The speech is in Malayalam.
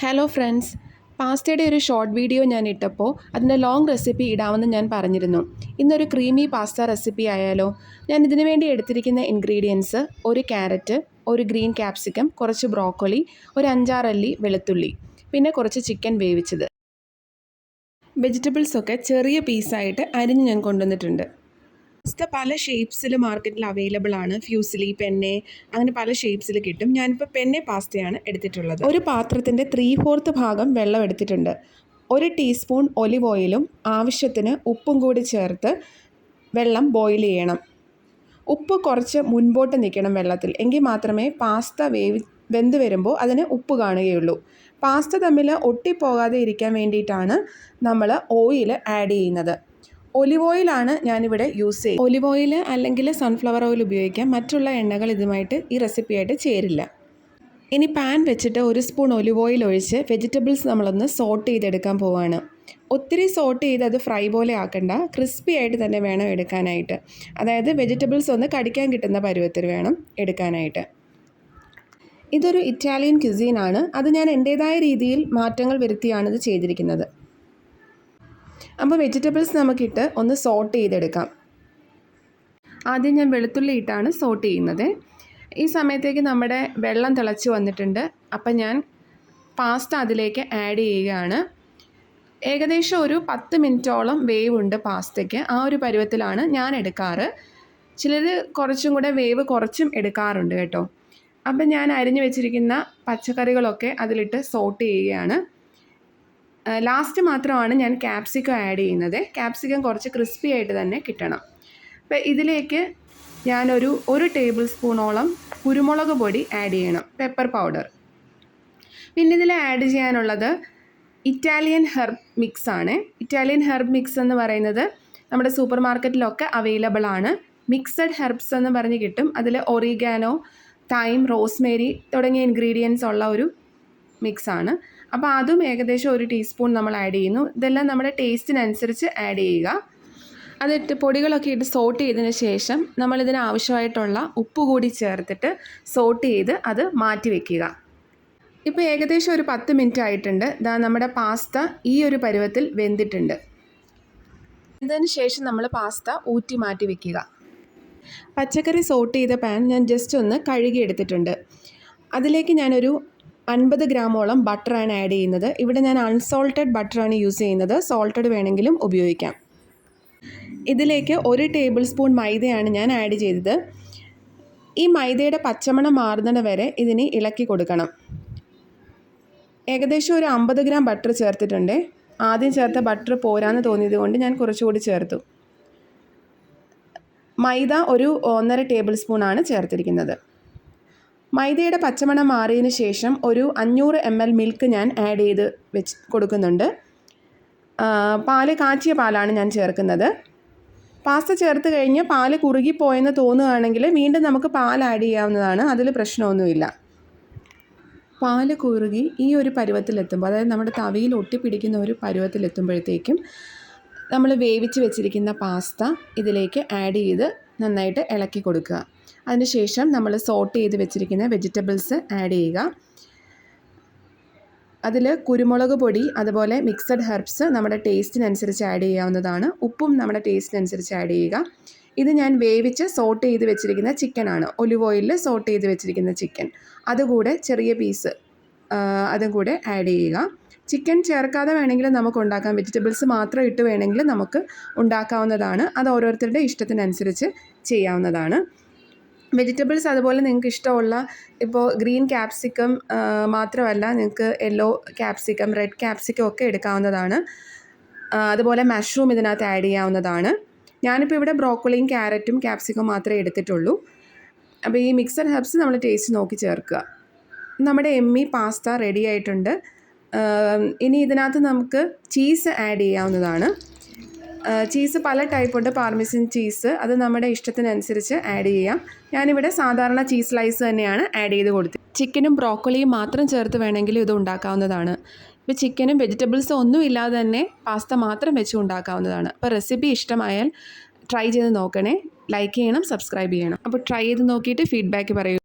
ഹലോ ഫ്രണ്ട്സ്, പാസ്തയുടെ ഒരു ഷോർട്ട് വീഡിയോ ഞാൻ ഇട്ടപ്പോൾ അതിൻ്റെ ലോങ് റെസിപ്പി ഇടാമെന്ന് ഞാൻ പറഞ്ഞിരുന്നു. ഇന്നൊരു ക്രീമി പാസ്ത റെസിപ്പി ആയാലോ? ഞാൻ ഇതിനു വേണ്ടി എടുത്തിരിക്കുന്ന ഇൻഗ്രീഡിയൻസ്: ഒരു ക്യാരറ്റ്, ഒരു ഗ്രീൻ ക്യാപ്സിക്കം, കുറച്ച് ബ്രോക്കോളി, ഒരു 5-6 അല്ലി വെളുത്തുള്ളി, പിന്നെ കുറച്ച് ചിക്കൻ വേവിച്ചത്. വെജിറ്റബിൾസൊക്കെ ചെറിയ പീസായിട്ട് അരിഞ്ഞ് ഞാൻ കൊണ്ടുവന്നിട്ടുണ്ട്. പാസ്ത പല ഷേപ്സിൽ മാർക്കറ്റിൽ അവൈലബിൾ ആണ്. ഫ്യൂസിലി, പെന്നെ, അങ്ങനെ പല ഷേപ്സിൽ കിട്ടും. ഞാനിപ്പോൾ പെന്നെ പാസ്തയാണ് എടുത്തിട്ടുള്ളത്. ഒരു പാത്രത്തിൻ്റെ 3/4 ഭാഗം വെള്ളം എടുത്തിട്ടുണ്ട്. 1 ടീസ്പൂൺ ഒലിവ് ഓയിലും ആവശ്യത്തിന് ഉപ്പും കൂടി ചേർത്ത് വെള്ളം ബോയിൽ ചെയ്യണം. ഉപ്പ് കുറച്ച് മുൻപോട്ട് നിൽക്കണം വെള്ളത്തിൽ, എങ്കിൽ മാത്രമേ പാസ്ത വെന്ത് വരുമ്പോൾ അതിന് ഉപ്പ് കാണുകയുള്ളൂ. പാസ്ത തമ്മിൽ ഒട്ടിപ്പോകാതെ ഇരിക്കാൻ വേണ്ടിയിട്ടാണ് നമ്മൾ ഓയിൽ ആഡ് ചെയ്യുന്നത്. ഒലിവ് ഓയിലാണ് ഞാനിവിടെ യൂസ് ചെയ്യുന്നത്. ഒലിവ് ഓയിൽ അല്ലെങ്കിൽ സൺഫ്ലവർ ഓയിൽ ഉപയോഗിക്കാം. മറ്റുള്ള എണ്ണകൾ ഇതുമായിട്ട് ഈ റെസിപ്പിയായിട്ട് ചേരില്ല. ഇനി പാൻ വെച്ചിട്ട് 1 സ്പൂൺ ഒലിവ് ഓയിൽ ഒഴിച്ച് വെജിറ്റബിൾസ് നമ്മളൊന്ന് സോട്ട് ചെയ്തെടുക്കാൻ പോവുകയാണ്. ഒത്തിരി സോട്ട് ചെയ്ത് അത് ഫ്രൈ പോലെ ആക്കണ്ട, ക്രിസ്പി ആയിട്ട് തന്നെ വേണം എടുക്കാനായിട്ട്. അതായത് വെജിറ്റബിൾസ് ഒന്ന് കടിക്കാൻ കിട്ടുന്ന പരുവത്തിൽ വേണം എടുക്കാനായിട്ട്. ഇതൊരു ഇറ്റാലിയൻ ക്യുസീനാണ്. അത് ഞാൻ എൻ്റേതായ രീതിയിൽ മാറ്റങ്ങൾ വരുത്തിയാണ് ഇത് ചെയ്തിരിക്കുന്നത്. അപ്പോൾ വെജിറ്റബിൾസ് നമുക്കിട്ട് ഒന്ന് സോട്ട് ചെയ്തെടുക്കാം. ആദ്യം ഞാൻ വെളുത്തുള്ളി ഇട്ടാണ് സോട്ട് ചെയ്യുന്നത്. ഈ സമയത്തേക്ക് നമ്മുടെ വെള്ളം തിളച്ച് വന്നിട്ടുണ്ട്. അപ്പം ഞാൻ പാസ്ത അതിലേക്ക് ആഡ് ചെയ്യുകയാണ്. ഏകദേശം ഒരു 10 മിനിറ്റോളം വേവ് ഉണ്ട് പാസ്തയ്ക്ക്. ആ ഒരു പരുവത്തിലാണ് ഞാൻ എടുക്കാറ്. ചിലർ കുറച്ചും കൂടെ വേവ് കുറച്ചും എടുക്കാറുണ്ട് കേട്ടോ. അപ്പം ഞാൻ അരിഞ്ഞു വെച്ചിരിക്കുന്ന പച്ചക്കറികളൊക്കെ അതിലിട്ട് സോട്ട് ചെയ്യുകയാണ്. ലാസ്റ്റ് മാത്രമാണ് ഞാൻ ക്യാപ്സിക്കം ആഡ് ചെയ്യുന്നത്. ക്യാപ്സിക്കം കുറച്ച് ക്രിസ്പി ആയിട്ട് തന്നെ കിട്ടണം. അപ്പോൾ ഇതിലേക്ക് ഞാനൊരു 1 ടേബിൾ സ്പൂണോളം കുരുമുളക് പൊടി ആഡ് ചെയ്യണം, പെപ്പർ പൗഡർ. പിന്നെ ഇതിൽ ആഡ് ചെയ്യാനുള്ളത് ഇറ്റാലിയൻ ഹെർബ് മിക്സ് ആണ്. ഇറ്റാലിയൻ ഹെർബ് മിക്സ് എന്ന് പറയുന്നത് നമ്മുടെ സൂപ്പർ മാർക്കറ്റിലൊക്കെ അവൈലബിൾ ആണ്. മിക്സഡ് ഹെർബ്സ് എന്ന് പറഞ്ഞ് കിട്ടും. അതിൽ ഒറിഗാനോ, തൈം, റോസ്മേരി തുടങ്ങിയ ഇൻഗ്രീഡിയൻസ് ഉള്ള ഒരു മിക്സാണ്. അപ്പോൾ അതും ഏകദേശം 1 ടീസ്പൂൺ നമ്മൾ ആഡ് ചെയ്യുന്നു. ഇതെല്ലാം നമ്മുടെ ടേസ്റ്റിനനുസരിച്ച് ആഡ് ചെയ്യുക. അതിട്ട് പൊടികളൊക്കെ ഇട്ട് സോട്ട് ചെയ്തതിന് ശേഷം നമ്മളിതിന് ആവശ്യമായിട്ടുള്ള ഉപ്പ് കൂടി ചേർത്തിട്ട് സോട്ട് ചെയ്ത് അത് മാറ്റി വയ്ക്കുക. ഇപ്പോൾ ഏകദേശം ഒരു 10 മിനിറ്റ് ആയിട്ടുണ്ട്. ദാ നമ്മുടെ പാസ്ത ഈ ഒരു പരുവത്തിൽ വെന്തിട്ടുണ്ട്. ഇതിന് ശേഷം നമ്മൾ പാസ്ത ഊറ്റി മാറ്റി വയ്ക്കുക. പച്ചക്കറി സോട്ട് ചെയ്ത പാൻ ഞാൻ ജസ്റ്റ് ഒന്ന് കഴുകി എടുത്തിട്ടുണ്ട്. അതിലേക്ക് ഞാനൊരു 50 ഗ്രാമോളം ബട്ടറാണ് ആഡ് ചെയ്യുന്നത്. ഇവിടെ ഞാൻ അൺസോൾട്ടഡ് ബട്ടറാണ് യൂസ് ചെയ്യുന്നത്. സോൾട്ടഡ് വേണമെങ്കിലും ഉപയോഗിക്കാം. ഇതിലേക്ക് 1 ടേബിൾ സ്പൂൺ മൈദയാണ് ഞാൻ ആഡ് ചെയ്തത്. ഈ മൈദയുടെ പച്ചമണം മാറുന്നത് വരെ ഇതിന് ഇളക്കി കൊടുക്കണം. ഏകദേശം ഒരു 50 ഗ്രാം ബട്ടർ ചേർത്തിട്ടുണ്ട്. ആദ്യം ചേർത്ത ബട്ടർ പോരാന്ന് തോന്നിയത് കൊണ്ട് ഞാൻ കുറച്ചുകൂടി ചേർത്തു. മൈദ ഒരു 1.5 ടേബിൾ സ്പൂണാണ് ചേർത്തിരിക്കുന്നത്. മൈദയുടെ പച്ചമണം മാറിയതിന് ശേഷം ഒരു 500 ml മിൽക്ക് ഞാൻ ആഡ് ചെയ്ത് കൊടുക്കുന്നുണ്ട്. പാല് കാച്ചിയ പാലാണ് ഞാൻ ചേർക്കുന്നത്. പാസ്ത ചേർത്ത് കഴിഞ്ഞ് പാല് കുറുകിപ്പോയെന്ന് തോന്നുകയാണെങ്കിൽ വീണ്ടും നമുക്ക് പാൽ ആഡ് ചെയ്യാവുന്നതാണ്. അതിൽ പ്രശ്നമൊന്നുമില്ല. പാല് കുറുകി ഈ ഒരു പരുവത്തിലെത്തുമ്പോൾ, അതായത് നമ്മുടെ തവിയിൽ ഒട്ടിപ്പിടിക്കുന്ന ഒരു പരുവത്തിലെത്തുമ്പോഴത്തേക്കും നമ്മൾ വേവിച്ച് വെച്ചിരിക്കുന്ന പാസ്ത ഇതിലേക്ക് ആഡ് ചെയ്ത് നന്നായിട്ട് ഇളക്കി കൊടുക്കുക. അതിനുശേഷം നമ്മൾ സോട്ട് ചെയ്ത് വെച്ചിരിക്കുന്ന വെജിറ്റബിൾസ് ആഡ് ചെയ്യുക. അതിൽ കുരുമുളക് പൊടി, അതുപോലെ മിക്സഡ് ഹെർബ്സ് നമ്മുടെ ടേസ്റ്റിനനുസരിച്ച് ആഡ് ചെയ്യാവുന്നതാണ്. ഉപ്പും നമ്മുടെ ടേസ്റ്റിനനുസരിച്ച് ആഡ് ചെയ്യുക. ഇത് ഞാൻ വേവിച്ച് സോട്ട് ചെയ്ത് വെച്ചിരിക്കുന്ന ചിക്കനാണ്. ഒലിവ് ഓയിലിൽ സോട്ട് ചെയ്ത് വെച്ചിരിക്കുന്ന ചിക്കൻ, അതുകൂടെ ചെറിയ പീസ് അതും കൂടെ ആഡ് ചെയ്യുക. ചിക്കൻ ചേർക്കാതെ വേണമെങ്കിൽ നമുക്ക് ഉണ്ടാക്കാം. വെജിറ്റബിൾസ് മാത്രം ഇട്ട് വേണമെങ്കിൽ നമുക്ക് ഉണ്ടാക്കാവുന്നതാണ്. അത് ഓരോരുത്തരുടെ ഇഷ്ടത്തിനനുസരിച്ച് ചെയ്യാവുന്നതാണ്. വെജിറ്റബിൾസ് അതുപോലെ നിങ്ങൾക്ക് ഇഷ്ടമുള്ള, ഇപ്പോൾ ഗ്രീൻ ക്യാപ്സിക്കം മാത്രമല്ല, നിങ്ങൾക്ക് യെല്ലോ ക്യാപ്സിക്കം, റെഡ് ക്യാപ്സിക്കം ഒക്കെ എടുക്കാവുന്നതാണ്. അതുപോലെ മഷ്റൂം ഇതിനകത്ത് ആഡ് ചെയ്യാവുന്നതാണ്. ഞാനിപ്പോൾ ഇവിടെ ബ്രോക്കോളിയും ക്യാരറ്റും ക്യാപ്സിക്കം മാത്രമേ എടുത്തിട്ടുള്ളൂ. അപ്പോൾ ഈ മിക്സഡ് ഹെർബ്സ് നമ്മൾ ടേസ്റ്റ് നോക്കി ചേർക്കുക. നമ്മുടെ എമ്മി പാസ്ത റെഡി ആയിട്ടുണ്ട്. ഇനി ഇതിനകത്ത് നമുക്ക് ചീസ് ആഡ് ചെയ്യാവുന്നതാണ്. ചീസ് പല ടൈപ്പുണ്ട്. പാർമെസൻ ചീസ്, അത് നമ്മുടെ ഇഷ്ടത്തിനനുസരിച്ച് ആഡ് ചെയ്യാം. ഞാനിവിടെ സാധാരണ ചീസ് സ്ലൈസ് തന്നെയാണ് ആഡ് ചെയ്ത് കൊടുത്തത്. ചിക്കനും ബ്രോക്കോളിയും മാത്രം ചേർത്ത് വേണമെങ്കിലും ഇത് ഉണ്ടാക്കാവുന്നതാണ്. ഇപ്പോൾ ചിക്കനും വെജിറ്റബിൾസും ഒന്നും ഇല്ലാതെ തന്നെ പാസ്ത മാത്രം വെച്ച് ഉണ്ടാക്കാവുന്നതാണ്. അപ്പോൾ റെസിപ്പി ഇഷ്ടമായാൽ ട്രൈ ചെയ്ത് നോക്കണേ. ലൈക്ക് ചെയ്യണം, സബ്സ്ക്രൈബ് ചെയ്യണം. അപ്പോൾ ട്രൈ ചെയ്ത് നോക്കിയിട്ട് ഫീഡ്ബാക്ക് പറയൂ.